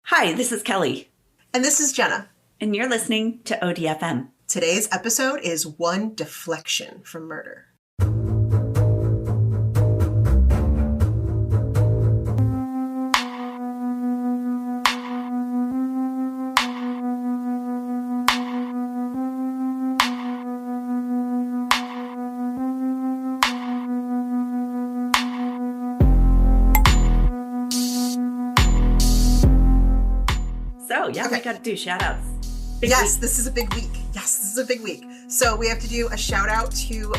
Hi, this is Kelly. And this is Jenna. And you're listening to ODFM. Today's episode is One Deflection from Murder. We got to do shout outs. Yes, this is a big week. So we have to do a shout out to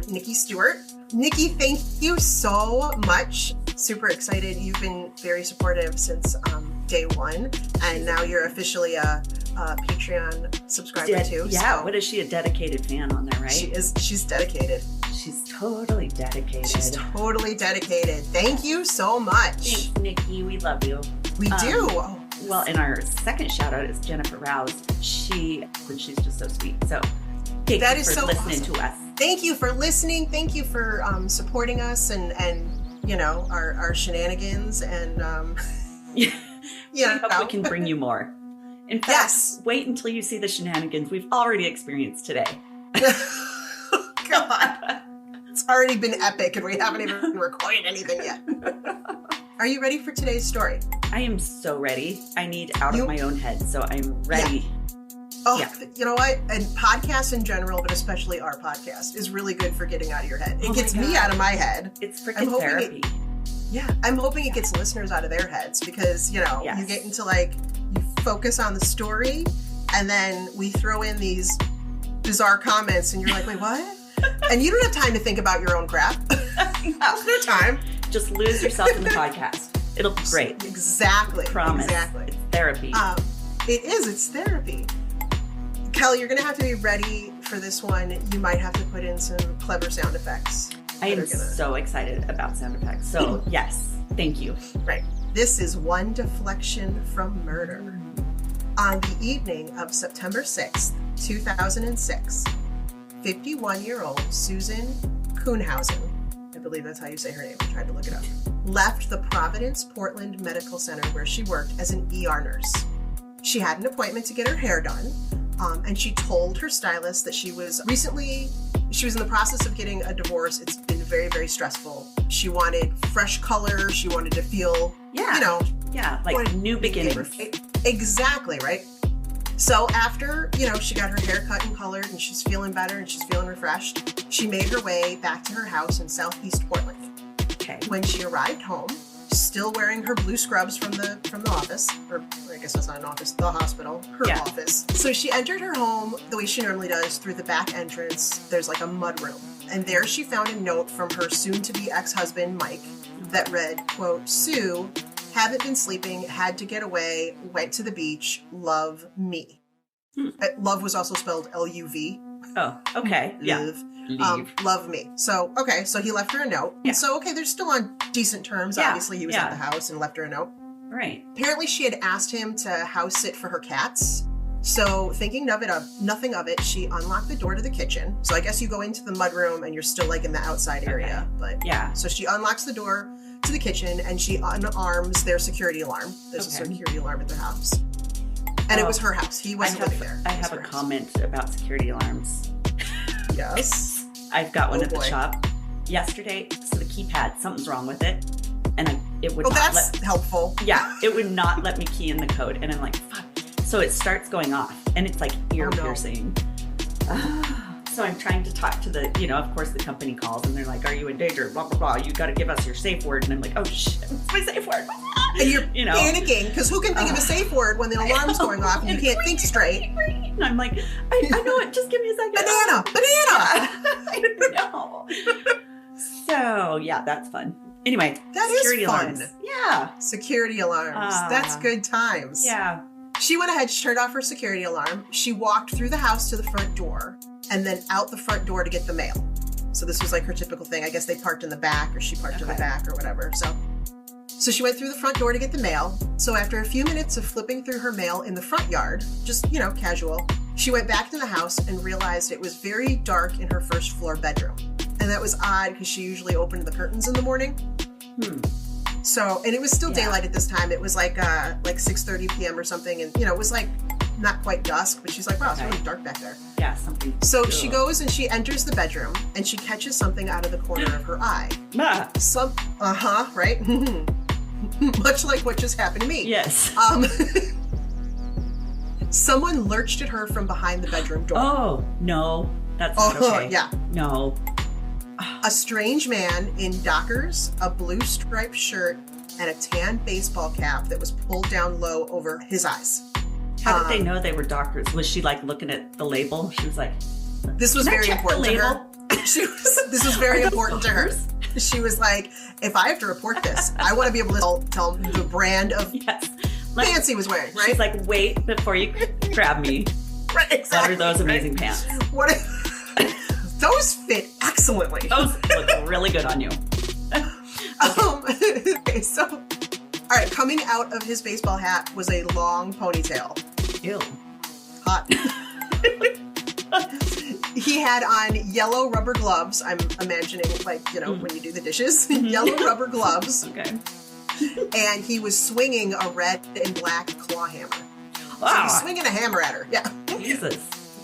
Nikki Stewart. Nikki, thank you so much. Super excited. You've been very supportive since day one, and now you're officially a Patreon subscriber too. Yeah, so. What is she, a dedicated fan on there, right? She's dedicated. She's totally dedicated. Thank you so much. Thanks, Nikki. We love you. We do. Well, and our second shout out is Jennifer Rouse. She's just so sweet. So thank you for listening to us. Thank you for listening. Thank you for supporting us and you know, our shenanigans and we hope we can bring you more. In fact, yes. Wait until you see the shenanigans we've already experienced today. God, it's already been epic and we haven't even recorded anything yet. Are you ready for today's story? I am so ready. I need out of my own head, so I'm ready. You know what? And podcasts in general, but especially our podcast, is really good for getting out of your head. It gets me out of my head. It's freaking therapy. I'm hoping it gets listeners out of their heads because, you know, you get into you focus on the story and then we throw in these bizarre comments and you're like, wait, what? And you don't have time to think about your own crap. No time. Just lose yourself in the podcast. It'll be great. Exactly. Promise. Exactly. It's therapy. It's therapy. Kelly, you're going to have to be ready for this one. You might have to put in some clever sound effects. I am so excited about sound effects. So, yes, thank you. Right. This is One Deflection from Murder. On the evening of September 6th, 2006, 51-year-old Susan Kuhnhausen, I believe that's how you say her name, I tried to look it up, left the Providence Portland Medical Center where she worked as an ER nurse. She had an appointment to get her hair done, and she told her stylist that she was in the process of getting a divorce. It's been very, very stressful. She wanted fresh color. She wanted to feel, like new beginnings. Exactly, right? So after, she got her hair cut and colored and she's feeling better and she's feeling refreshed, she made her way back to her house in Southeast Portland. Okay. When she arrived home, still wearing her blue scrubs from the office, or I guess that's not an office, the hospital, her office. So she entered her home the way she normally does through the back entrance. There's like a mud room. And there she found a note from her soon-to-be ex-husband, Mike, that read, quote, "Sue, haven't been sleeping, had to get away, went to the beach, love me." Love was also spelled L-U-V. Oh, okay. Love me. So, okay, so he left her a note. Yeah. So, okay, they're still on decent terms. Yeah. Obviously, he was at the house and left her a note. Right. Apparently, she had asked him to house sit for her cats. So, thinking nothing of it, she unlocked the door to the kitchen. So, I guess you go into the mudroom and you're still in the outside area. But so she unlocks the door to the kitchen and she unarms their security alarm. There's a security alarm at their house. And it was her house. He wasn't living there. I have a comment about security alarms. Yes. I've got one at the shop yesterday. So the keypad, something's wrong with it. And it would not helpful. Yeah, it would not let me key in the code. And I'm like, fuck. So it starts going off and it's like ear piercing. So I'm trying to talk to of course the company calls and they're like, "Are you in danger? Blah, blah, blah. You got to give us your safe word." And I'm like, "Oh shit, what's my safe word?" And you're panicking because who can think of a safe word when the alarm's going off and you can't think straight? And I'm like, I know it. Just give me a second. Banana. I know. So yeah, that's fun. Anyway, security alarms. Yeah. Security alarms. That's good times. Yeah. She went ahead, she turned off her security alarm. She walked through the house to the front door and then out the front door to get the mail. So this was like her typical thing. I guess they parked in the back or she parked in the back or whatever. So she went through the front door to get the mail. So after a few minutes of flipping through her mail in the front yard, just, casual, she went back to the house and realized it was very dark in her first floor bedroom. And that was odd because she usually opened the curtains in the morning. So, and it was still daylight at this time. It was like 6:30 p.m. or something. And, it was like not quite dusk, but she's like, wow, it's really dark back there. Yeah, something. So she goes and she enters the bedroom and she catches something out of the corner of her eye. Right? Much like what just happened to me. Yes. Someone lurched at her from behind the bedroom door. Oh, no. That's not okay. Yeah. No. A strange man in Dockers, a blue striped shirt, and a tan baseball cap that was pulled down low over his eyes. How did they know they were Dockers? Was she like looking at the label? She was like, this was very important to her. This was very important to her. She was like, if I have to report this, I want to be able to tell the brand of pants he was wearing, right? She's like, wait before you grab me. Right, exactly. What are those amazing pants? Those fit excellently. Those look really good on you. Okay, so, all right, coming out of his baseball hat was a long ponytail. Ew. Hot. He had on yellow rubber gloves. I'm imagining, like, when you do the dishes, yellow rubber gloves. Okay. And he was swinging a red and black claw hammer. Wow. So he's swinging a hammer at her. Yeah. Jesus,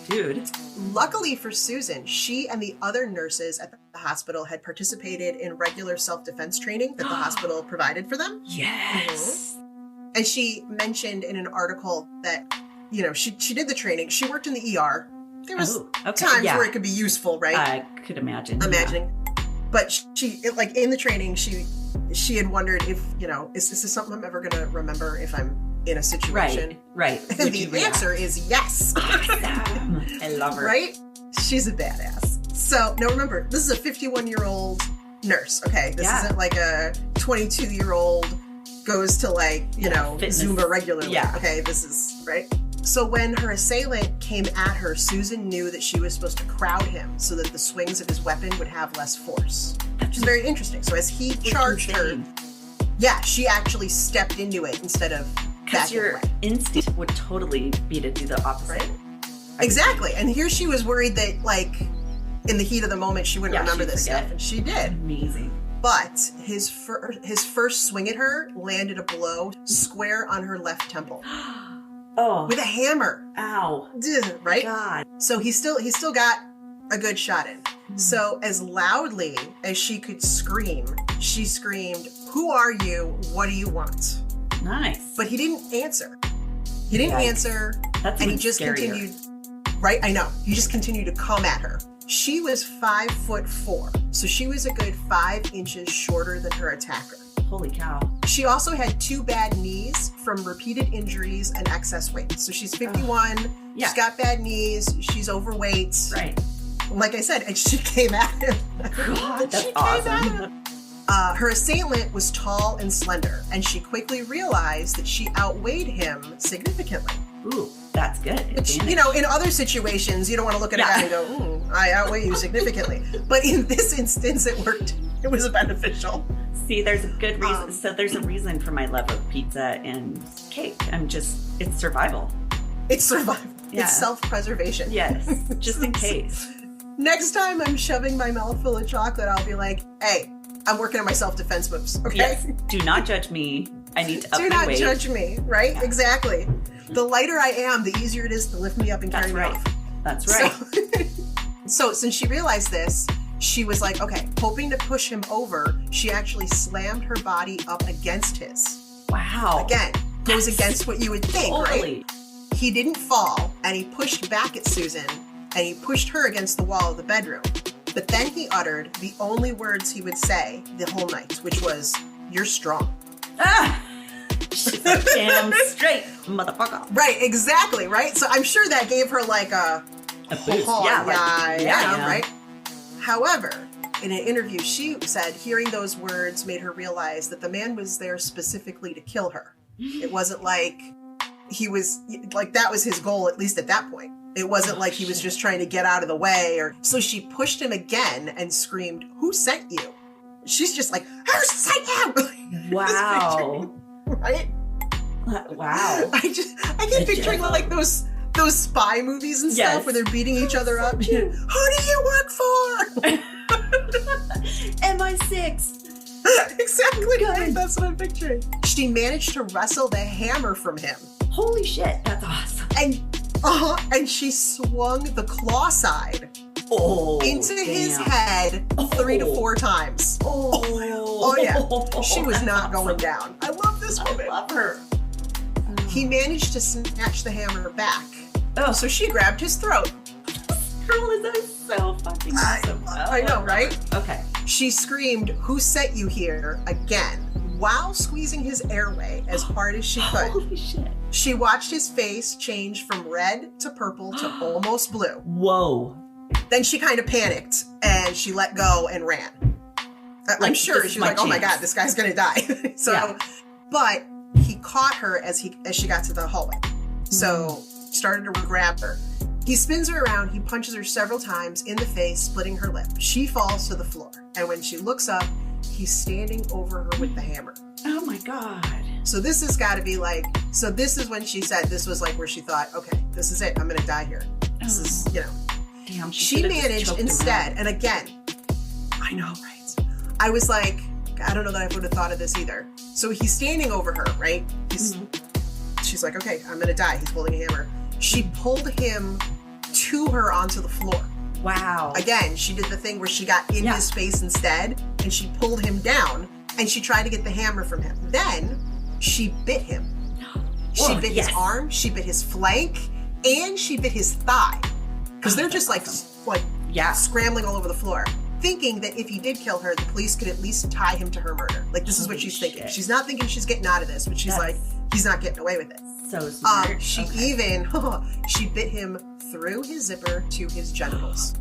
dude. Luckily for Susan, she and the other nurses at the hospital had participated in regular self-defense training that the hospital provided for them. Yes. Mm-hmm. And she mentioned in an article that, she did the training. She worked in the ER. There was times where it could be useful, right? I could imagine. But she, in the training, she had wondered if, is this something I'm ever going to remember if I'm in a situation? Right. And the answer is yes. Awesome. I love her. Right? She's a badass. So, now remember, this is a 51-year-old nurse, okay? This isn't like a 22-year-old goes to fitness. Zumba regularly. Yeah. Okay, this is, right? So when her assailant came at her, Susan knew that she was supposed to crowd him so that the swings of his weapon would have less force. Which is very interesting. So as he charged her, she actually stepped into it instead of because your instinct would totally be to do the opposite. Right? Exactly. And here she was worried that, in the heat of the moment, she wouldn't remember this stuff. And she did. Amazing. But his first swing at her landed a blow square on her left temple. Oh. With a hammer. Ow. Right? God. So he still got a good shot in. So as loudly as she could scream, she screamed, "Who are you? What do you want?" Nice. But he didn't answer. He didn't answer. That's and he just continued. Right? I know. He just continued to come at her. She was 5'4", so she was a good 5 inches shorter than her attacker. Holy cow. She also had 2 bad knees from repeated injuries and excess weight. So she's 51. She's got bad knees. She's overweight. Right. Like I said, and she came at him. God, that's awesome. Her assailant was tall and slender, and she quickly realized that she outweighed him significantly. Ooh, that's good. Which, in other situations, you don't want to look at a guy and go, I outweigh you significantly. But in this instance, it worked. It was beneficial. See, there's a good reason. So there's a reason for my love of pizza and cake. It's survival. It's survival. Yeah. It's self-preservation. Yes, just in case. Next time I'm shoving my mouth full of chocolate, I'll be like, hey, I'm working on my self-defense moves, okay? Yes. Do not judge me. I need to up my weight. Do not judge me, right? Yeah. Exactly. The lighter I am, the easier it is to lift me up and carry me off. That's right. So since she realized this, she was like, okay, hoping to push him over, she actually slammed her body up against his. Wow. Again, goes against what you would think, totally. Right? He didn't fall, and he pushed back at Susan, and he pushed her against the wall of the bedroom. But then he uttered the only words he would say the whole night, which was, "You're strong." Ah! She's like, damn straight, motherfucker. Right, exactly, right? So I'm sure that gave her like a boost. Right? However, in an interview, she said hearing those words made her realize that the man was there specifically to kill her. It wasn't like he was, like that was his goal, at least at that point. It wasn't like he was just trying to get out of the way. So she pushed him again and screamed, "Who sent you?" She's just like, "Who sent you?" Wow. Right? Wow. I keep picturing like those spy movies and stuff where they're beating each other up. Who do you work for? MI6. Exactly. Right? That's what I'm picturing. She managed to wrestle the hammer from him. Holy shit, that's awesome. And she swung the claw side into his head 3 to 4 times. Oh yeah. She was not going down. I love this woman. I love her. He managed to snatch the hammer back. So she grabbed his throat. Girl is so fucking awesome. I know, right? Okay. She screamed, "Who sent you here?" again, while squeezing his airway as hard as she could. Holy shit. She watched his face change from red to purple to almost blue. Whoa. Then she kind of panicked and she let go and ran. I'm sure she was like, "Oh my God, this guy's gonna die." But he caught her as she got to the hallway. So started to grab her. He spins her around, he punches her several times in the face, splitting her lip. She falls to the floor. And when she looks up, he's standing over her with the hammer. Oh my God. So this has got to be like, so this is when she said, this was like where she thought, okay, this is it. I'm going to die here. This is, you know. Damn, she managed instead. And again, I know, right? I was like, I don't know that I would have thought of this either. So he's standing over her, right? She's like, okay, I'm going to die. He's holding a hammer. She pulled him to her onto the floor. Wow. Again, she did the thing where she got in his face instead, and she pulled him down, and she tried to get the hammer from him. Then she bit him. She bit his arm, she bit his flank, and she bit his thigh. Because they're just like scrambling all over the floor, thinking that if he did kill her, the police could at least tie him to her murder. Like, this is what she's thinking. She's not thinking she's getting out of this, but she's like, he's not getting away with it. So smart. She bit him through his zipper to his genitals.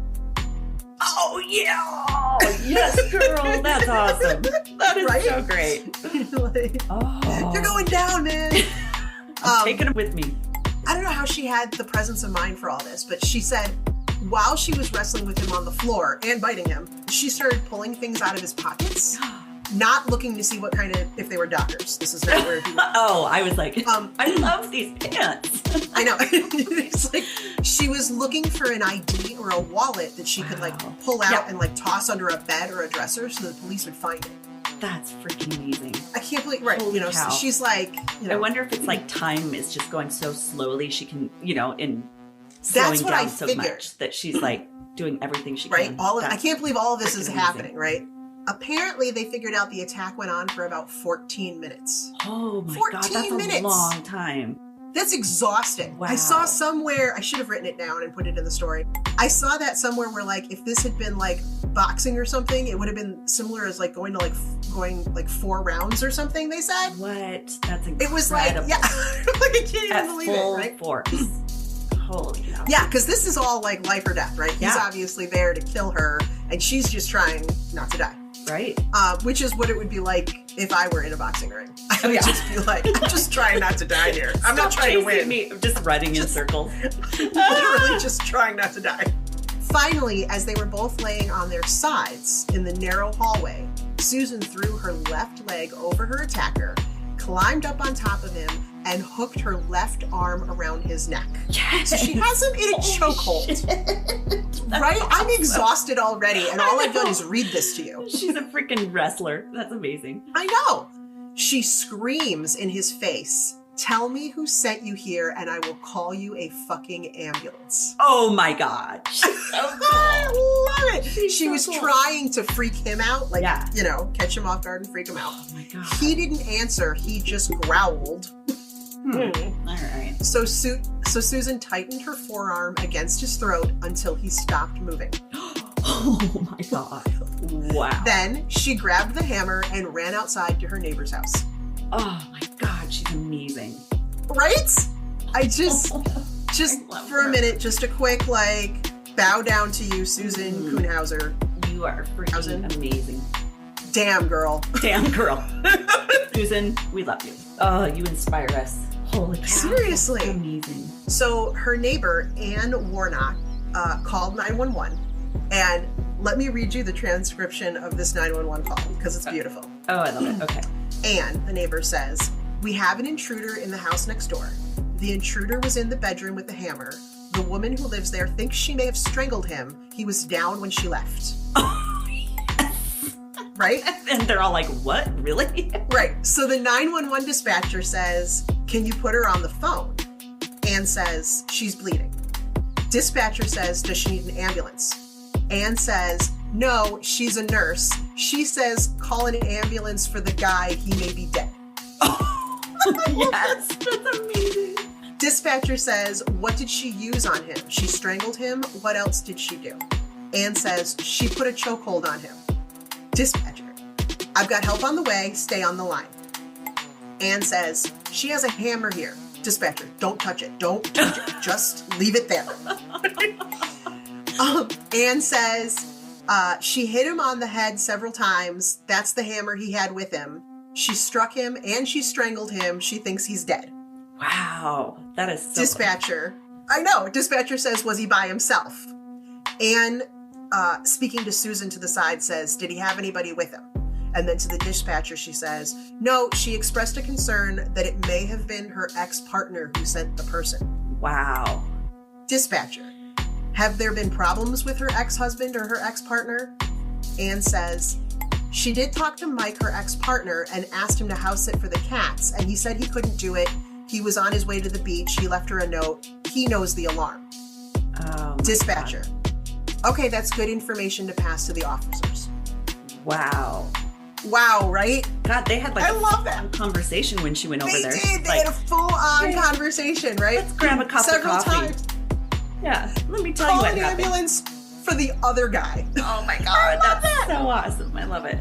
Oh yeah! Yes, girl, that's awesome. That is so great. You're going down, man. I'm taking him with me. I don't know how she had the presence of mind for all this, but she said while she was wrestling with him on the floor and biting him, she started pulling things out of his pockets. Not looking to see what kind of, if they were Dockers. This is very weird. I was like, I love these pants. I know. It's like she was looking for an ID or a wallet that she could like pull out and like toss under a bed or a dresser so the police would find it. That's freaking amazing. I can't believe, right? Holy cow. So she's like, I wonder if it's like time is just going so slowly she can, in that's slowing what down I so figured. much that she's like doing everything she right? can. I can't believe all of this is freaking happening, right? Apparently, they figured out the attack went on for about 14 minutes. Oh my God, that's 14 minutes. a long time. That's exhausting. Wow. I saw somewhere, I should have written it down and put it in the story. I saw that somewhere where like, if this had been like boxing or something, it would have been similar as like going 4 rounds or something, they said. What? That's incredible. It was like, like I can't even believe it, right? Force. Holy cow. Yeah, because this is all like life or death, right? He's obviously there to kill her, and she's just trying not to die. Right. Which is what it would be like if I were in a boxing ring. I would just be like, I'm just trying not to die here. I'm not trying to win. Me just running in circles. Literally just trying not to die. Finally, as they were both laying on their sides in the narrow hallway, Susan threw her left leg over her attacker, climbed up on top of him, and hooked her left arm around his neck. Yes. So she has him in a chokehold. Right? Awesome. I'm exhausted already, and all I've done is read this to you. She's a freaking wrestler. That's amazing. I know. She screams in his face, "Tell me who sent you here, and I will call you a fucking ambulance." Oh my God. She's so cool. I love it. She's She so was cool. trying to freak him out, like, Yeah. catch him off guard and freak him out. Oh my God. He didn't answer. He just growled. All right. So Susan tightened her forearm against his throat until he stopped moving. Oh my God. Wow. Then she grabbed the hammer and ran outside to her neighbor's house. Oh my God, she's amazing. Right? I just I love for her. a minute, just a quick bow down to you, Susan Kuhnhausen. You are freaking amazing. Damn girl. Damn girl. Susan, we love you. Oh, you inspire us. Holy cow. Seriously. That's amazing. So her neighbor, Ann Warnock, called 911. And let me read you the transcription of this 911 call because it's beautiful. Oh, I love it. Okay. Ann, the neighbor, says, "We have an intruder in the house next door. The intruder was in the bedroom with the hammer. The woman who lives there thinks she may have strangled him. He was down when she left." Oh, yes. right? And they're all like, what? Really? Right. So the 911 dispatcher says, can you put her on the phone? Anne says, she's bleeding. Dispatcher says, does she need an ambulance? Anne says, no, she's a nurse. She says, call an ambulance for the guy. He may be dead. Yes, that's amazing. Dispatcher says, what did she use on him? She strangled him. What else did she do? Anne says, she put a chokehold on him. Dispatcher, I've got help on the way. Stay on the line. Anne says, she has a hammer here. Dispatcher, don't touch it. Don't touch it. Just leave it there. Anne says, she hit him on the head several times. That's the hammer he had with him. She struck him and she strangled him. She thinks he's dead. Wow, that is so Dispatcher, I know. Dispatcher says, was he by himself? Anne, speaking to Susan to the side, says, did he have anybody with him? And then to the dispatcher, she says, no, she expressed a concern that it may have been her ex-partner who sent the person. Wow. Dispatcher, have there been problems with her ex-husband or her ex-partner? Anne says, she did talk to Mike, her ex-partner, and asked him to house sit for the cats, and he said he couldn't do it. He was on his way to the beach. He left her a note. He knows the alarm. Oh, Dispatcher, okay, that's good information to pass to the officers. Wow. Wow, right? God, they had like I a love that conversation when she went over there. They did. They like, had a full-on conversation, right? Let's grab a cup Several of coffee. times. Yeah, let me tell you Call what an happened. ambulance for the other guy. Oh my I God, love that's that. so awesome. I love it.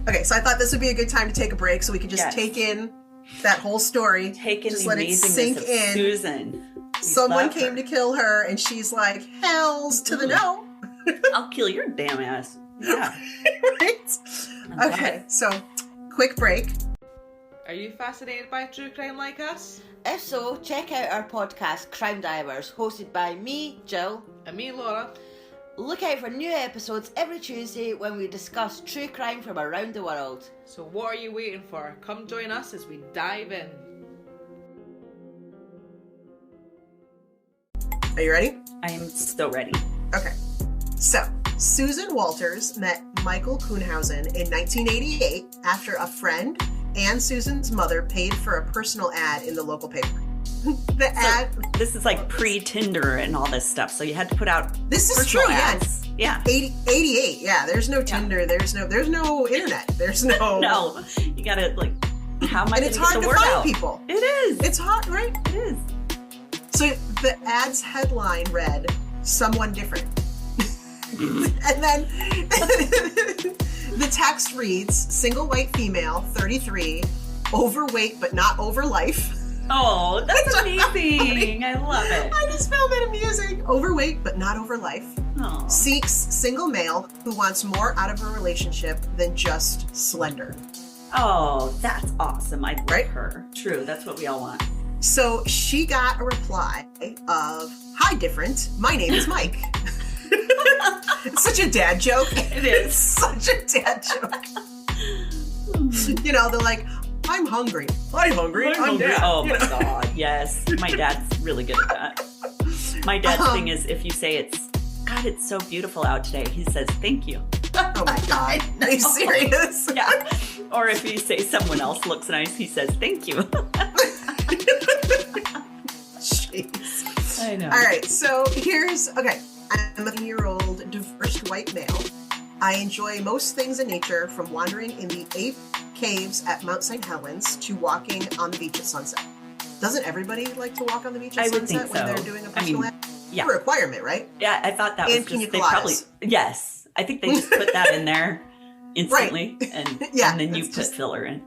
Okay, so I thought this would be a good time to take a break so we could just Yes. take in that whole story. Taking just the let it amazingness sink of in. Susan. We Someone love came her. to kill her, and she's like, hells to the no. I'll kill your damn ass. Yeah. Right? I love Okay, it. so quick break. Are you fascinated by true crime like us? If so, check out our podcast, Crime Divers, hosted by me, Jill. And me, Laura. Look out for new episodes every Tuesday when we discuss true crime from around the world. So what are you waiting for? Come join us as we dive in. Are you ready? I am so ready. Okay. So, Susan Walters met Michael Kuhnhausen in 1988 after a friend and Susan's mother paid for a personal ad in the local paper. The ad. This is like pre-Tinder and all this stuff, so you had to put out This is personal true, yeah. ads. Yeah. 88. Yeah, there's no Tinder. There's no internet. There's no. No, you gotta like. How am I And gonna it's get hard the to word find out? people. It is. It's hard, right? It is. So the ad's headline read, "Someone different," and then the text reads, "Single white female, 33, overweight but not over life." Oh, that's amazing. I love it. I just found that amusing. Overweight but not over life. Oh. Seeks single male who wants more out of a relationship than just slender. Oh, that's awesome. I love Right? her. True. That's what we all want. So she got a reply of, "Hi, different. My name is Mike." It's such a dad joke. It is. It's such a dad joke. You know, they're like, "I'm hungry. I'm hungry. I'm dad." Oh You my know? God. Yes. My dad's really good at that. My dad's thing is if you say God, it's so beautiful out today, he says, thank you. Oh my God. Are you serious? Yeah. Or if you say someone else looks nice, he says, thank you. Jeez. I know. All right, so okay. I'm a 10-year-old divorced white male. I enjoy most things in nature, from wandering in the ape caves at Mount St. Helens to walking on the beach at sunset. Doesn't everybody like to walk on the beach at I would sunset think when so. they're doing a I personal mean, act? yeah. It's a requirement, right? Yeah, I thought that And was pina just, they probably, coladas. yes. I think they just put that in there instantly. And, Yeah, and then you it's put just- filler in.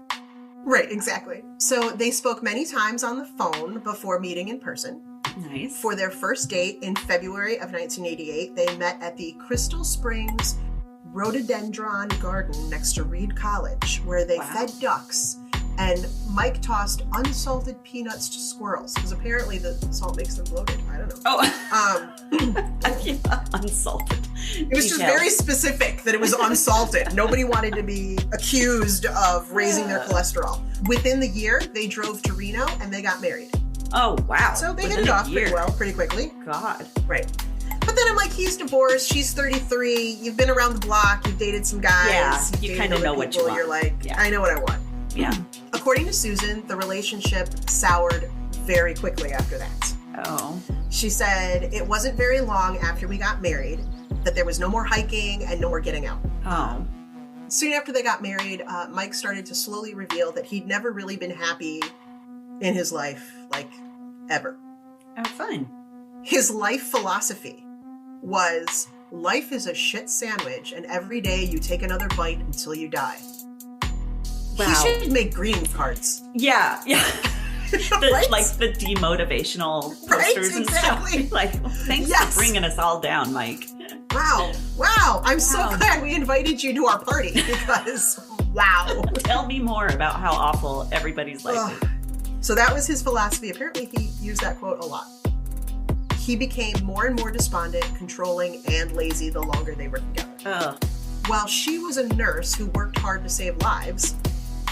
Right, exactly. So they spoke many times on the phone before meeting in person. Nice. For their first date in February of 1988, they met at the Crystal Springs Rhododendron Garden next to Reed College, where they Wow. fed ducks, and Mike tossed unsalted peanuts to squirrels, because apparently the salt makes them bloated. I don't know. Oh, yeah, unsalted. It was just very specific that it was unsalted. Nobody wanted to be accused of raising their cholesterol. Within the year, they drove to Reno and they got married. Oh, wow. So they hit Within it a off year. pretty well, pretty quickly. God. Right. But then I'm like, he's divorced. She's 33. You've been around the block. You've dated some guys. Yeah, you've you dated kind of other know what you people. want. You're like, Yeah. I know what I want. Yeah. According to Susan, the relationship soured very quickly after that. Oh. She said it wasn't very long after we got married that there was no more hiking and no more getting out. Oh. Soon after they got married, Mike started to slowly reveal that he'd never really been happy in his life, like, ever. Oh, fun. His life philosophy was, life is a shit sandwich, and every day you take another bite until you die. Wow. He should make greeting cards. Yeah, yeah. Right? Like the demotivational Right, posters and exactly. stuff. Like, thanks Yes. for bringing us all down, Mike. Wow. Wow. I'm so Wow. glad we invited you to our party because, wow. Tell me more about how awful everybody's life is. Ugh. So that was his philosophy. Apparently, he used that quote a lot. He became more and more despondent, controlling, and lazy the longer they were together. Ugh. While she was a nurse who worked hard to save lives,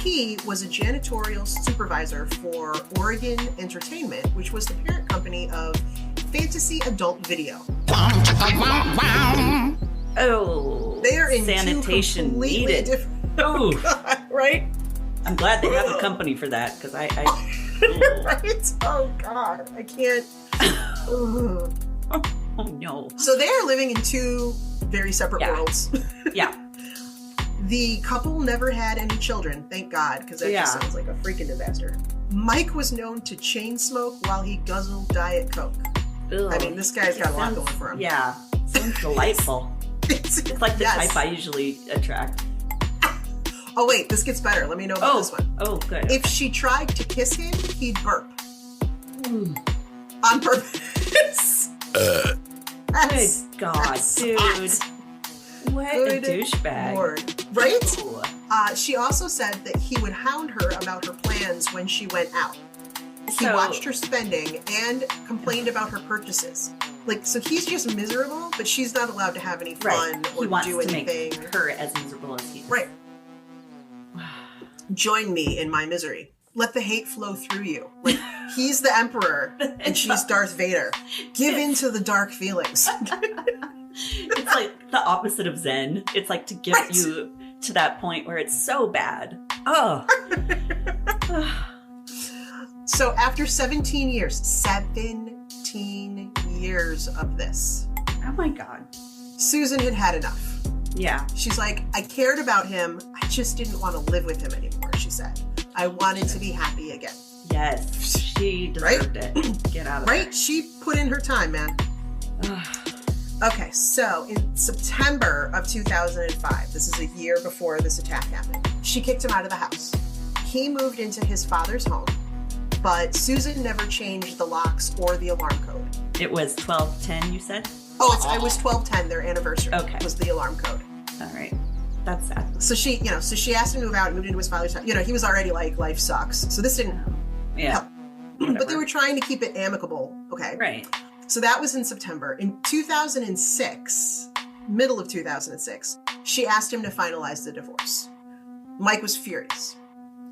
he was a janitorial supervisor for Oregon Entertainment, which was the parent company of Fantasy Adult Video. Oh. They are in sanitation two completely needed. different. Oh. Right? I'm glad they have a company for that because I Right? Oh God, I can't. Ugh. oh no. So they are living in two very separate Yeah. worlds. Yeah. The couple never had any children, thank God, because that just Yeah. sounds like a freaking disaster. Mike was known to chain smoke while he guzzled Diet Coke. Ugh. I mean, this guy's got a lot Sounds- going for him. Yeah. Sounds delightful. It's like the Yes. type I usually attract. Oh wait, this gets better. Let me know about Oh. this one. Oh, good. If she tried to kiss him, he'd burp. On purpose. Good That's- God, that's dude. hot. What Good a douchebag. Lord. Right? Ooh. She also said that he would hound her about her plans when she went out. He So- watched her spending and complained about her purchases. Like, so he's just miserable, but she's not allowed to have any fun Right. or He wants do to anything. make her as miserable as he is. Right. Join me in my misery. Let the hate flow through you. Like, he's the emperor and she's Darth Vader. Give in to the dark feelings. It's like the opposite of Zen. It's like to get Right. you to that point where it's so bad. Oh. So after 17 years of this, Oh my God. Susan had had enough. Yeah. She's like, I cared about him. I just didn't want to live with him anymore, she said. I wanted to be happy again. Yes. She deserved it. Get out of Right? She put in her time, man. there. Okay, so in September of 2005, this is a year before this attack happened, she kicked him out of the house. He moved into his father's home, but Susan never changed the locks or the alarm code. It was 12:10, you said? Oh, it was 12:10, their anniversary Okay. was the alarm code. All right. That's sad. So she asked him to move out, moved into his father's house. He was already like, life sucks. So this didn't Yeah. help. But they were trying to keep it amicable, okay? Right. So that was in September. In 2006, middle of 2006, she asked him to finalize the divorce. Mike was furious.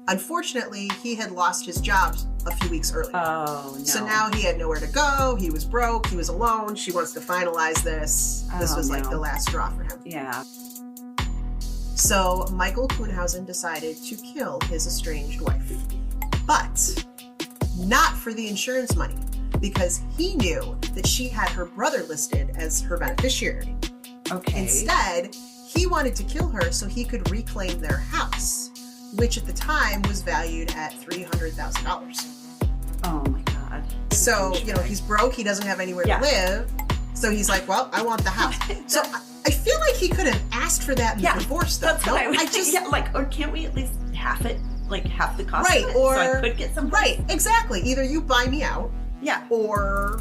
Unfortunately, he had lost his job a few weeks earlier. Oh, no. So now he had nowhere to go. He was broke. He was alone. She wants to finalize this. This Oh, was like no. the last straw for him. Yeah. So Michael Kuhnhausen decided to kill his estranged wife. But not for the insurance money, because he knew that she had her brother listed as her beneficiary. Okay. Instead, he wanted to kill her so he could reclaim their house, which at the time was valued at $300,000. Oh my God. So, he's broke, he doesn't have anywhere Yeah. to live. So he's like, well, I want the house. So I feel like he could have asked for that in the divorce, though. That's what I was just yeah, like, or can't we at least half it? Like half the cost Right, of it, or so I could get some. right, exactly. Either you buy me out, Yeah. or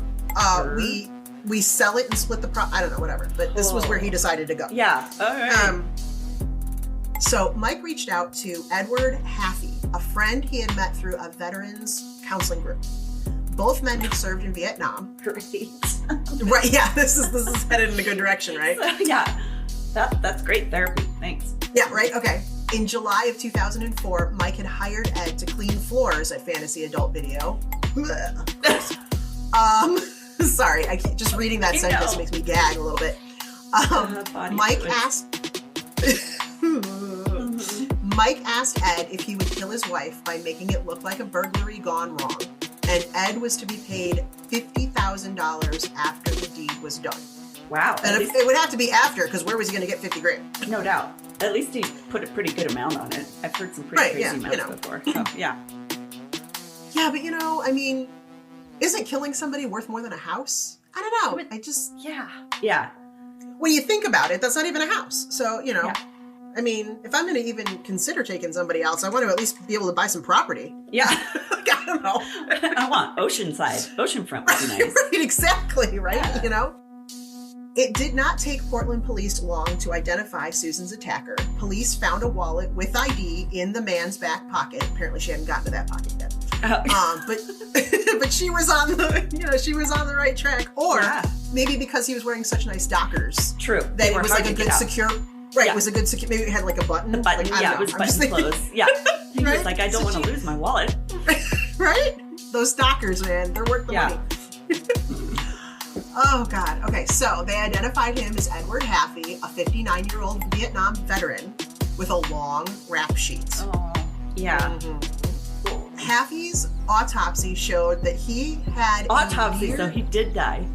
we sell it and split the I don't know, whatever. But this was where he decided to go. Yeah. All right. So Mike reached out to Edward Haffey, a friend he had met through a veterans counseling group. Both men had served in Vietnam. Great. Right? Yeah, this is headed in a good direction, right? Yeah. That's great therapy. Thanks. Yeah, right. Okay. In July of 2004, Mike had hired Ed to clean floors at Fantasy Adult Video. Sorry, just reading that sentence makes me gag a little bit. Mike asked Ed if he would kill his wife by making it look like a burglary gone wrong, and Ed was to be paid $50,000 after the deed was done. Wow. And it would have to be after, because where was he going to get $50,000? No doubt. At least he put a pretty good amount on it. I've heard some pretty crazy amounts before. So, yeah. Yeah, but I mean, isn't killing somebody worth more than a house? I don't know. Yeah. When you think about it, that's not even a house. So, I mean, if I'm going to even consider taking somebody else, I want to at least be able to buy some property. Yeah. I don't know. I want oceanside. Oceanfront would be nice. Right, exactly, right? Yeah. It did not take Portland police long to identify Susan's attacker. Police found a wallet with ID in the man's back pocket. Apparently she hadn't gotten to that pocket yet. But she was on the right track. Or maybe because he was wearing such nice Dockers. True. That it was like a good secure. Right, it was a good secure. Maybe it had like a button. The button, it was button closed. Yeah. He was like, I don't want to lose my wallet. Right? Those Dockers, man, they're worth the money. Oh, God. Okay, so they identified him as Edward Haffey, a 59-year-old Vietnam veteran with a long rap sheet. Oh, yeah. Mm-hmm. Haffey's autopsy showed that he had so he did die.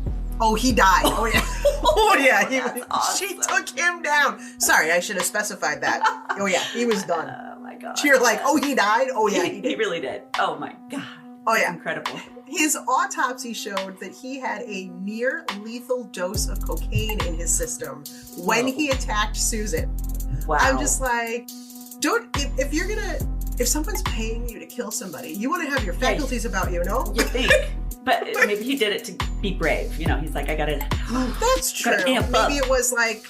Oh, he died. Oh, yeah. Oh, yeah. Awesome. She took him down. Sorry, I should have specified that. Oh, yeah. He was done. Oh, my God. You're like, oh, he died? Oh, yeah, he did. He really did. Oh, my God. Oh, yeah. Incredible. His autopsy showed that he had a near lethal dose of cocaine in his system when he attacked Susan. Wow. I'm just like, if someone's paying you to kill somebody, you want to have your faculties about you, no? You think. But maybe he did it to be brave. He's like, I gotta. That's true. Maybe it was like,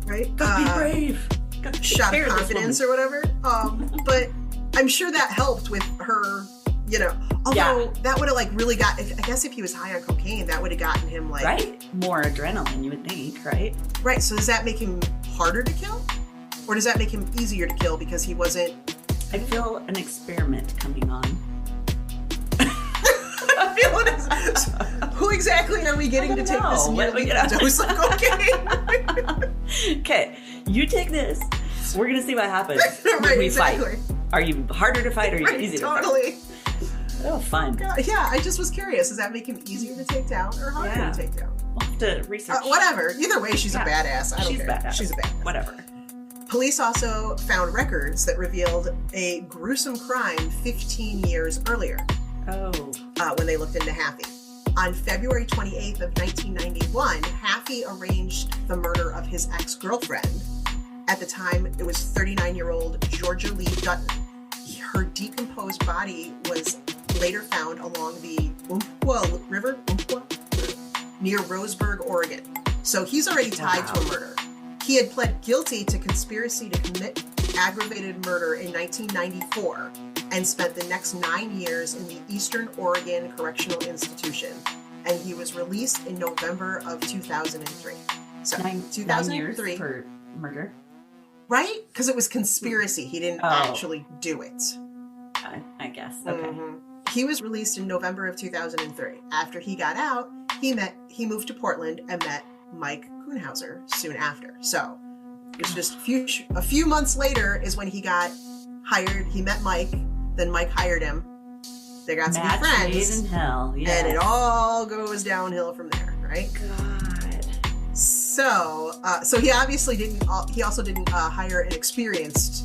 right? Gotta be brave. Gotta shot of confidence or whatever. But I'm sure that helped with her, Although that would have really got. I guess if he was high on cocaine, that would have gotten him more adrenaline. You would think, right? Right. So does that make him harder to kill, or does that make him easier to kill because he wasn't? I feel an experiment coming on. Who exactly are we getting to take this nearly dose of cocaine? Okay, you take this. We're gonna see what happens when we fight. Are you harder to fight or are you easier to fight? Totally. Oh, fun. Yeah, I just was curious. Does that make him easier to take down or harder to take down? We'll have to research. Whatever. Either way, she's a badass. I don't care. Badass. She's a badass. Whatever. Police also found records that revealed a gruesome crime 15 years earlier. Oh. When they looked into Haffey. On February 28th of 1991, Haffey arranged the murder of his ex-girlfriend. At the time, it was 39-year-old Georgia Lee Dutton. Her decomposed body was later found along the Umpqua River, near Roseburg, Oregon. So he's already tied to a murder. He had pled guilty to conspiracy to commit aggravated murder in 1994 and spent the next 9 years in the Eastern Oregon Correctional Institution. And he was released in November of 2003. So 2003. 9 years for murder? Right? Because it was conspiracy. He didn't actually do it. I guess. Okay. Mm-hmm. He was released in November of 2003. After he got out, he moved to Portland and met Mike Kuhnhausen soon after. So it's just a few months later is when he got hired. He met Mike, then Mike hired him. They got to be friends. Made in hell. Yes. And it all goes downhill from there, right? God. So he obviously didn't. He also didn't hire an experienced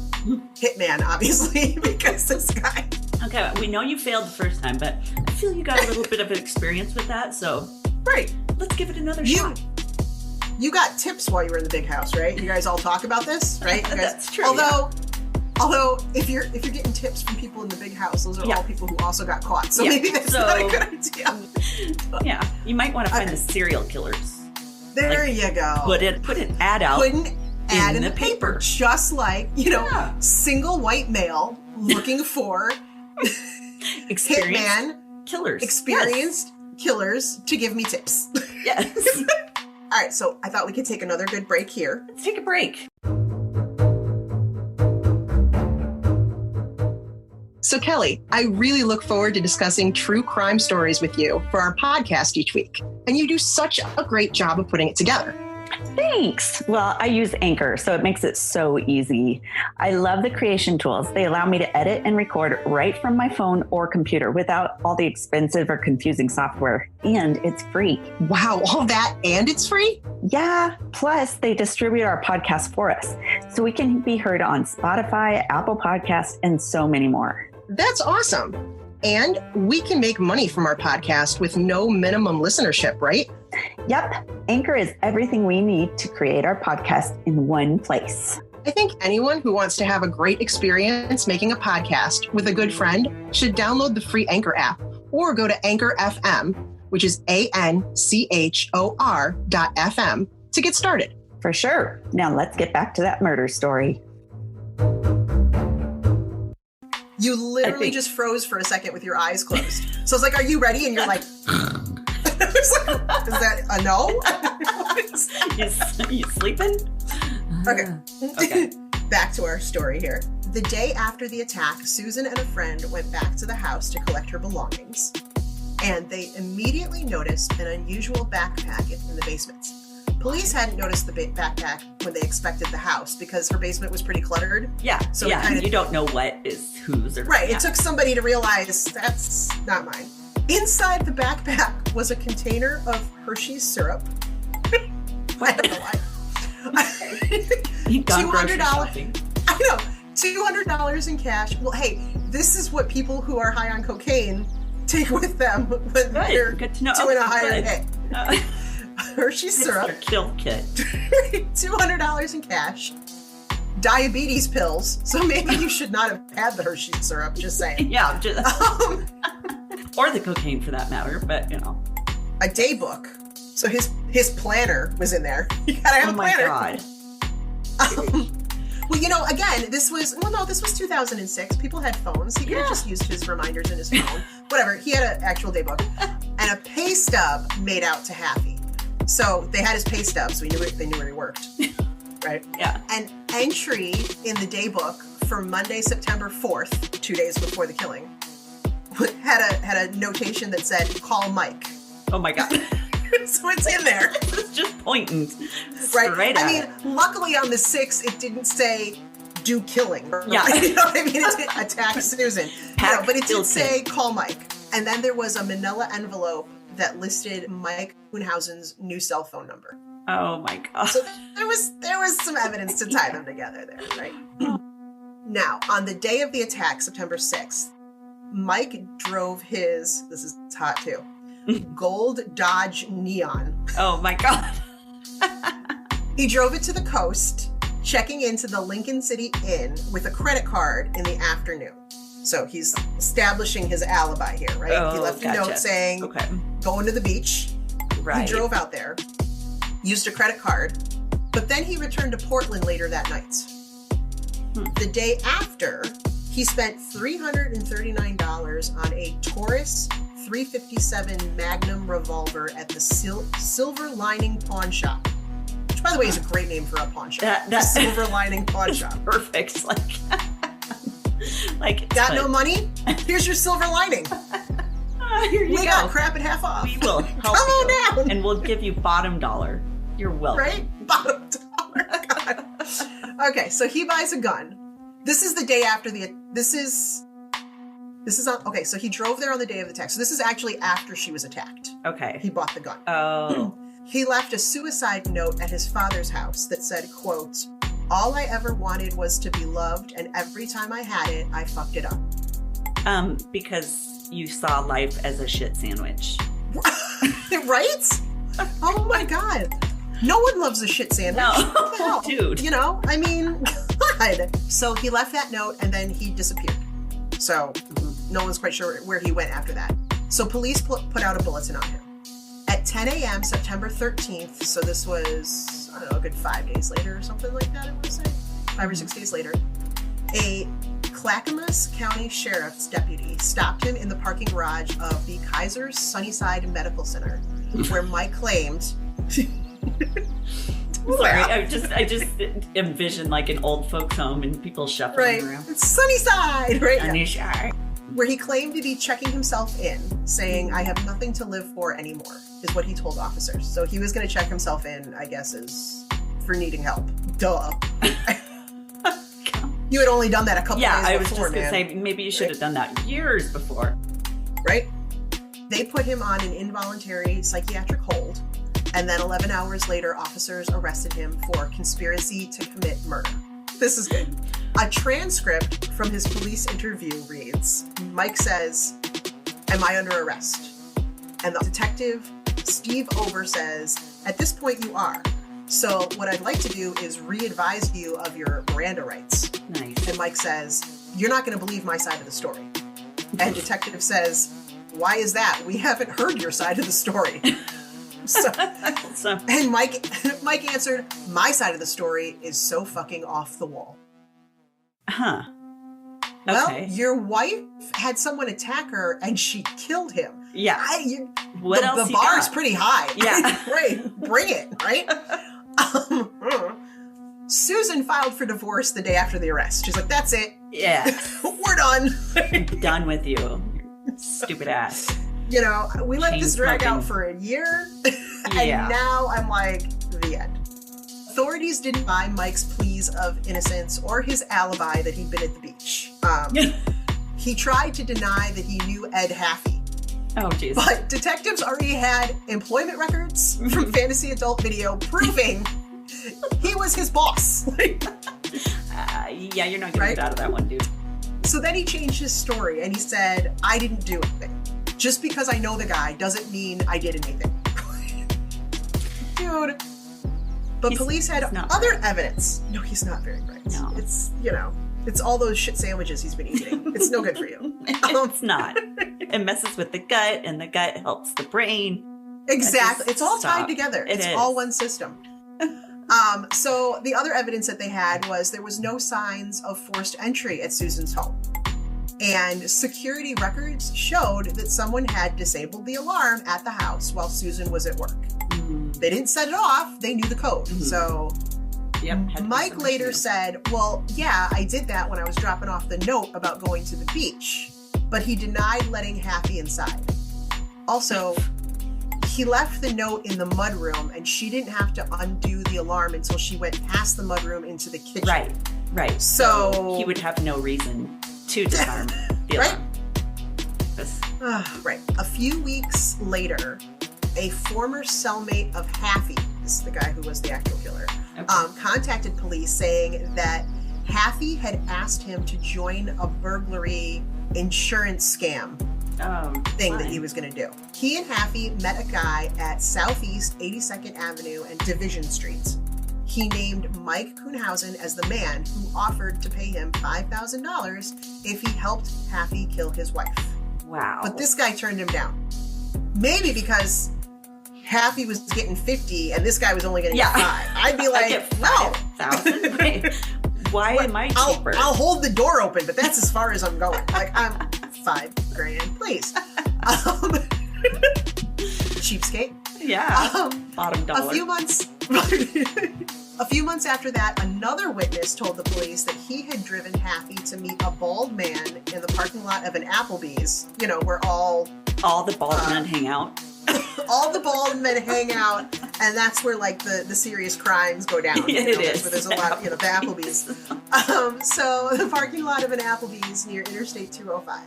hitman, obviously, because this guy. Okay, we know you failed the first time, but I feel you got a little bit of experience with that. So, right, let's give it another shot. You got tips while you were in the big house, right? You guys all talk about this, right? You guys, That's true. Although if you're getting tips from people in the big house, those are all people who also got caught. So maybe that's not a good idea. Yeah, you might want to find the serial killers. There you go. Put an ad out. Put an ad in the paper. Just like, single white male looking for hitman killers. Experienced killers to give me tips. Yes. All right, so I thought we could take another good break here. Let's take a break. So Kelly, I really look forward to discussing true crime stories with you for our podcast each week. And you do such a great job of putting it together. Thanks. Well, I use Anchor, so it makes it so easy. I love the creation tools. They allow me to edit and record right from my phone or computer without all the expensive or confusing software. And it's free. Wow, all that and it's free? Yeah. Plus, they distribute our podcast for us, so we can be heard on Spotify, Apple Podcasts, and so many more. That's awesome. And we can make money from our podcast with no minimum listenership, right? Yep. Anchor is everything we need to create our podcast in one place. I think anyone who wants to have a great experience making a podcast with a good friend should download the free Anchor app or go to Anchor FM, which is ANCHOR.FM, to get started. For sure. Now let's get back to that murder story. You literally just froze for a second with your eyes closed. So I was like, are you ready? And you're like, I was like, is that a no? You sleeping? Okay. Back to our story here. The day after the attack, Susan and a friend went back to the house to collect her belongings. And they immediately noticed an unusual backpack in the basement. Police hadn't noticed the backpack when they inspected the house because her basement was pretty cluttered. Yeah, so you don't know what is whose. Right, it took somebody to realize that's not mine. Inside the backpack was a container of Hershey's syrup. I don't know why. $200. I know, $200 in cash. Well, hey, this is what people who are high on cocaine take with them when they're doing a higher hit. Hershey's syrup. It's their kill kit. $200 in cash. Diabetes pills. So maybe you should not have had the Hershey's syrup, just saying. Yeah. Or the cocaine for that matter, but you know. A day book. So his planner was in there. You gotta have a planner. Oh my God. Well, you know, again, this was 2006. People had phones. He could have just used his reminders in his phone. Whatever. He had an actual day book. And a pay stub made out to Happy. So they had his pay stub, so they knew where he worked. Right? Yeah. An entry in the day book for Monday, September 4th, 2 days before the killing, had a notation that said, "Call Mike." Oh my God. So it's in there. It's just pointing right. Straight at it. Luckily on the 6th, it didn't say do killing. Yeah. You know what I mean? It attack Susan. But it did say call Mike. And then there was a manila envelope that listed Mike Kuhnhausen's new cell phone number. Oh my God. So there was some evidence to tie them together there, right? Now, on the day of the attack, September 6th, Mike drove this is hot too, gold Dodge Neon. Oh my God. He drove it to the coast, checking into the Lincoln City Inn with a credit card in the afternoon. So he's establishing his alibi here, right? Oh, he left a note saying, going to the beach. Right. He drove out there, used a credit card, but then he returned to Portland later that night. The day after, he spent $339 on a Taurus 357 Magnum revolver at the Silver Lining Pawn Shop. Which, by the way, is a great name for a pawn shop. The Silver Lining Pawn Shop. Perfect. Like got no money? Here's your silver lining. Here you we go. Got crap at half off. We will help Come on down. And we'll give you bottom dollar. You're welcome. Right? Bottom dollar. God. Okay, so he buys a gun. This is the day after this is on, so he drove there on the day of the attack. So this is actually after she was attacked. Okay. He bought the gun. Oh. He left a suicide note at his father's house that said, quote, "All I ever wanted was to be loved, and every time I had it, I fucked it up." Because you saw life as a shit sandwich. Right? Oh my God. No one loves a shit sandwich. No, dude. You know, I mean, God. So he left that note and then he disappeared. So no one's quite sure where he went after that. So police put out a bulletin on him. At 10 a.m., September 13th, so this was, I don't know, a good 5 days later or something like that, I want to say. 5 or 6 days later. A Clackamas County Sheriff's deputy stopped him in the parking garage of the Kaiser's Sunnyside Medical Center, where Mike claimed... Sorry, I just envision like an old folks home and people shuffling around. It's Sunnyside, right? Sunnyside. where he claimed to be checking himself in, saying, "I have nothing to live for anymore," is what he told officers. So he was going to check himself in, I guess, as for needing help. Duh. You had only done that a couple days before, I was just going to say, maybe you should have done that years before. Right? They put him on an involuntary psychiatric hold, and then 11 hours later, officers arrested him for conspiracy to commit murder. This is good. A transcript from his police interview reads, Mike says, "Am I under arrest?" And the detective, Steve Over, says, "At this point you are. So what I'd like to do is re-advise you of your Miranda rights." Nice. And Mike says, "You're not going to believe my side of the story." And detective says, "Why is that? We haven't heard your side of the story." And Mike answered, "My side of the story is so fucking off the wall." Huh. Well, Okay. your wife had someone attack her and she killed him. Yeah. What else? The bar is pretty high. Yeah. Right. Bring it. Right. Susan filed for divorce the day after the arrest. She's like, "That's it. Yeah. We're done." I'm done with you. Stupid ass. You know, we let Chain this drag smoking. out for a year. Yeah. And now I'm like, the end. Authorities didn't buy Mike's pleas of innocence or his alibi that he'd been at the beach. He tried to deny that he knew Ed Haffey. Oh, jeez. But detectives already had employment records from Fantasy Adult Video proving he was his boss. Yeah, you're not going to get out of that one, dude. So then he changed his story and he said, "I didn't do anything. Just because I know the guy doesn't mean I did anything." Dude. But police had other evidence. No, he's not very bright. No. It's, it's all those shit sandwiches he's been eating. It's no good for you. It's not. It messes with the gut, and the gut helps the brain. Exactly. Just It's all tied stop. together. It It's is. all one system. So the other evidence that they had was there was no signs of forced entry at Susan's home. And security records showed that someone had disabled the alarm at the house while Susan was at work. They didn't set it off. They knew the code. So Yep. Mike later said, "Well, yeah, I did that when I was dropping off the note about going to the beach." But he denied letting Haffey inside. Also, he left the note in the mudroom and she didn't have to undo the alarm until she went past the mudroom into the kitchen. Right. So he would have no reason to disarm the Right. alarm. This- Right. A few weeks later, a former cellmate of Haffey, this is the guy who was the actual killer, contacted police saying that Haffey had asked him to join a burglary insurance scam thing that he was going to do. He and Haffey met a guy at Southeast 82nd Avenue and Division Streets. He named Mike Kuhnhausen as the man who offered to pay him $5,000 if he helped Haffey kill his wife. Wow. But this guy turned him down. Maybe because Haffey was getting 50 and this guy was only going to get 5. I'd be like, get no. 5,000. Wait, why am I cheaper? I'll hold the door open, but that's as far as I'm going. Like, I'm $5,000, please. Cheapskate. Yeah. Bottom dollar. A few months after that, another witness told the police that he had driven Haffey to meet a bald man in the parking lot of an Applebee's, where all the bald men hang out. all the bald men hang out, and that's where like the serious crimes go down. It is. Where there's a lot, the Applebee's. So the parking lot of an Applebee's near Interstate 205.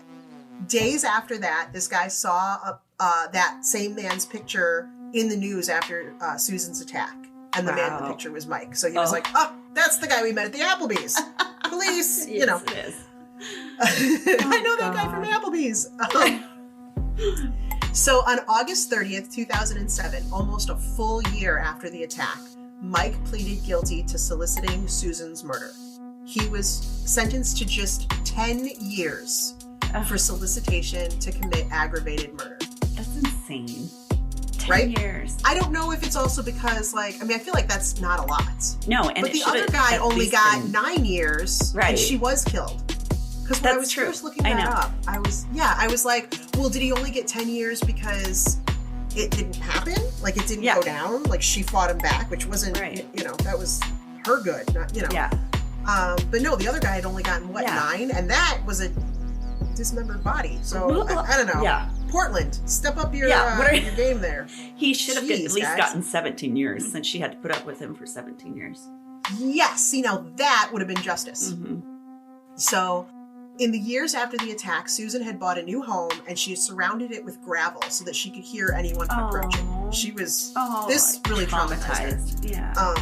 Days after that, this guy saw that same man's picture in the news after Susan's attack, and the man in the picture was Mike. So he was like, "Oh, that's the guy we met at the Applebee's." Police, Yes, it is. I know that guy from Applebee's. So on August 30th, 2007, almost a full year after the attack, Mike pleaded guilty to soliciting Susan's murder. He was sentenced to just 10 years for solicitation to commit aggravated murder. That's insane. 10 Right? years. I don't know if it's also because, I feel like that's not a lot. No, and But it the other should've guy at only least got been- 9 years, Right. and she was killed. Because when I That's was true. first looking I that know. up, I was like, well, did he only get 10 years because it didn't happen? Like, it didn't go down? Like, she fought him back, which wasn't, that was her good, not, Yeah. But no, the other guy had only gotten, 9? And that was dismembered body. So I don't know. Yeah. Portland, step up your, your game there. He should have Jeez, at least guys. gotten 17 years since she had to put up with him for 17 years. Yes, see, now that would have been justice. Mm-hmm. So, in the years after the attack, Susan had bought a new home and she surrounded it with gravel so that she could hear anyone approaching. She was this really traumatized her. Yeah.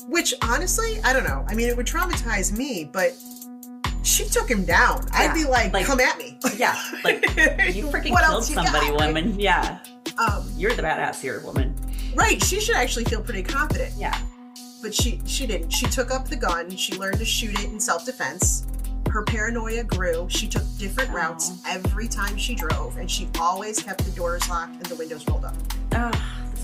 Which honestly, I don't know. I mean, it would traumatize me, but she took him down. Yeah, I'd be like, come at me. Yeah, like you freaking What killed else you somebody, got, right? woman. Yeah. You're the badass here, woman. Right. She should actually feel pretty confident. Yeah. But she didn't. She took up the gun. She learned to shoot it in self-defense. Her paranoia grew. She took different routes every time she drove, and she always kept the doors locked and the windows rolled up.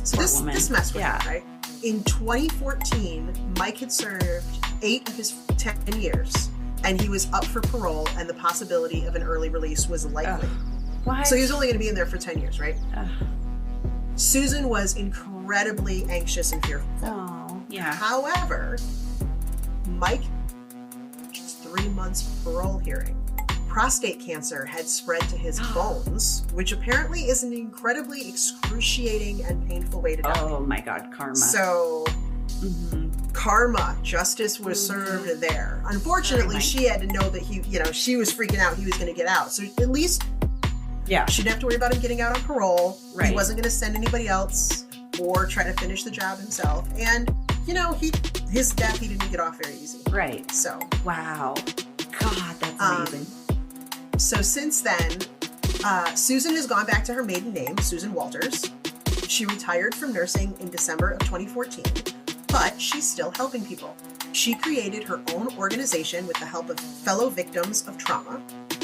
So this messed with her, right? In 2014, Mike had served 8 of his 10 years, and he was up for parole, and the possibility of an early release was likely. Why? So he was only going to be in there for 10 years, right? Susan was incredibly anxious and fearful. Oh, yeah. However, Mike, 3 months parole hearing, prostate cancer had spread to his bones, which apparently is an incredibly excruciating and painful way to die. Oh my God, karma. So, karma, justice was served there. Unfortunately, she had to know that she was freaking out he was going to get out. So at least she didn't have to worry about him getting out on parole. Right. He wasn't going to send anybody else or try to finish the job himself. And, his death, he didn't get off very easy. Right. So. Wow. God, that's amazing. So since then, Susan has gone back to her maiden name, Susan Walters. She retired from nursing in December of 2014, but she's still helping people. She created her own organization with the help of fellow victims of trauma.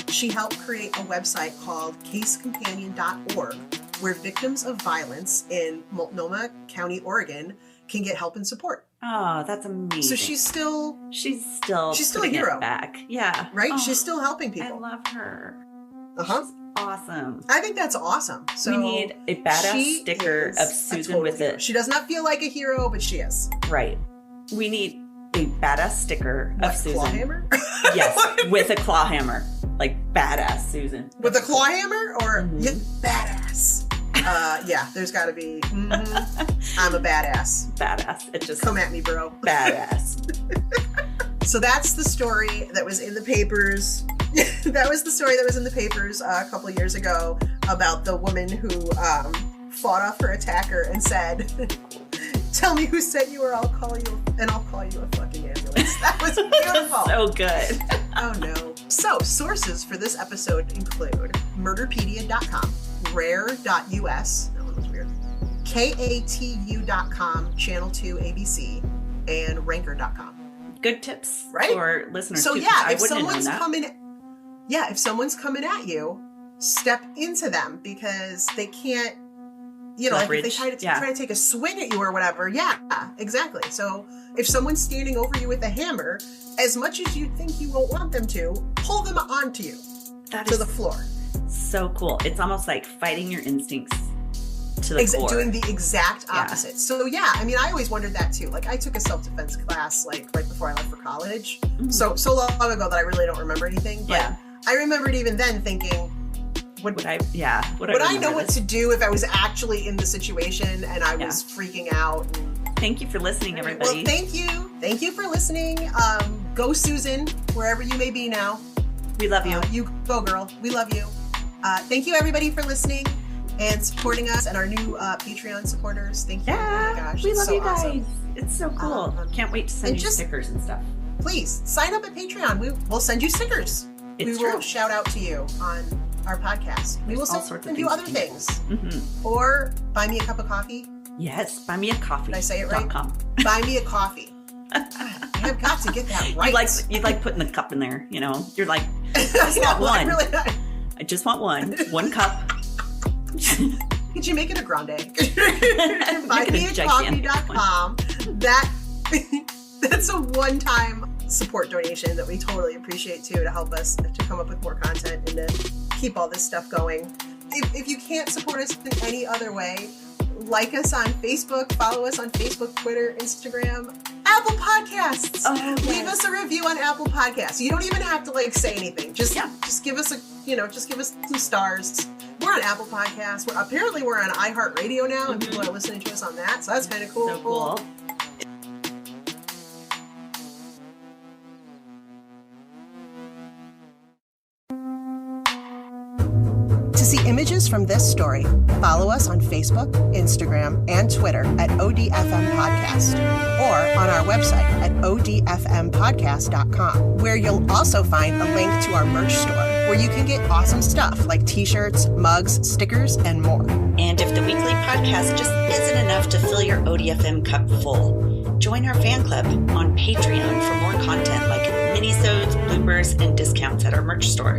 She helped create a website called casecompanion.org, where victims of violence in Multnomah County, Oregon, can get help and support. Oh, that's amazing. So she's still a hero. Back. Yeah. Right? Oh, she's still helping people. I love her. Uh-huh. She's awesome. I think that's awesome. So we need a badass sticker of Susan with it. She does not feel like a hero, but she is. Right. We need a badass sticker of Susan. Claw hammer? Yes, with a claw hammer. Like badass Susan. With a claw hammer or badass? Yeah, there's got to be. I'm a badass. Badass. It just come at me, bro. Badass. So that's the story that was in the papers. That was the story that was in the papers a couple of years ago about the woman who fought off her attacker and said, "Tell me who sent you, or I'll call you a fucking ambulance." That was beautiful. So good. Oh no. So sources for this episode include murderpedia.com, rare.us, that one was weird, KATU.com, Channel 2 ABC, and ranker.com. Good tips right? for listeners. So too, yeah, if someone's coming at you, step into them, because they can't, like if they try to take a swing at you or whatever. Yeah, exactly. So if someone's standing over you with a hammer, as much as you think you won't want them to, pull them onto you to the floor. So cool. It's almost like fighting your instincts to the core. Doing the exact opposite. Yeah. So yeah, I mean, I always wondered that too. Like I took a self-defense class like right before I left for college. So long ago that I really don't remember anything. But I remembered even then thinking, would I know what to do if I was actually in the situation and I was freaking out? And, thank you for listening, everybody. Well, thank you. Thank you for listening. Go Susan, wherever you may be now. We love you. You go, girl. We love you. Thank you, everybody, for listening and supporting us, and our new Patreon supporters. Thank you. Yeah, oh my gosh, we love you guys. Awesome. It's so cool. Can't wait to send you stickers and stuff. Please sign up at Patreon. We'll send you stickers. We will shout out to you on our podcast. We will send you other things. Or buy me a cup of coffee. Yes, buy me a coffee. Did I say it right? Buy me a coffee. I've got to get that right. You like putting the cup in there, You're like, I just want one. I just want one cup. Could you make it a grande? Buymeacoffee.com. That's a one-time support donation that we totally appreciate too, to help us to come up with more content and to keep all this stuff going. If you can't support us in any other way, like us on Facebook, follow us on Facebook, Twitter, Instagram. Apple Podcasts. Oh, Leave yes. us a review on Apple Podcasts. You don't even have to say anything. Just give us just give us some stars. We're on Apple Podcasts. Apparently we're on iHeartRadio now, and people are listening to us on that. So that's kind of cool. So cool. To see images from this story, follow us on Facebook, Instagram, and Twitter at ODFM Podcast, or on our website at odfmpodcast.com, where you'll also find a link to our merch store, where you can get awesome stuff like t-shirts, mugs, stickers, and more. And if the weekly podcast just isn't enough to fill your ODFM cup full, join our fan club on Patreon for more content like minisodes, bloopers, and discounts at our merch store.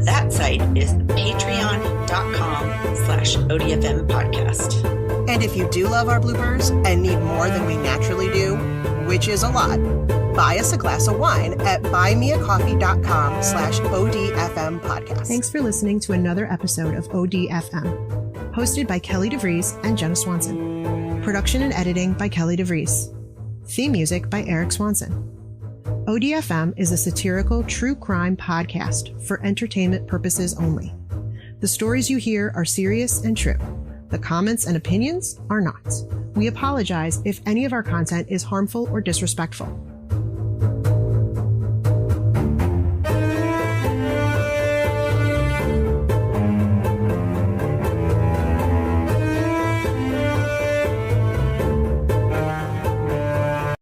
That site is patreon.com/ODFM podcast. And if you do love our bloopers and need more than we naturally do, which is a lot, buy us a glass of wine at buymeacoffee.com/ODFM podcast. Thanks for listening to another episode of ODFM, hosted by Kelly DeVries and Jenna Swanson. Production and editing by Kelly DeVries. Theme music by Eric Swanson. ODFM is a satirical true crime podcast for entertainment purposes only. The stories you hear are serious and true. The comments and opinions are not. We apologize if any of our content is harmful or disrespectful.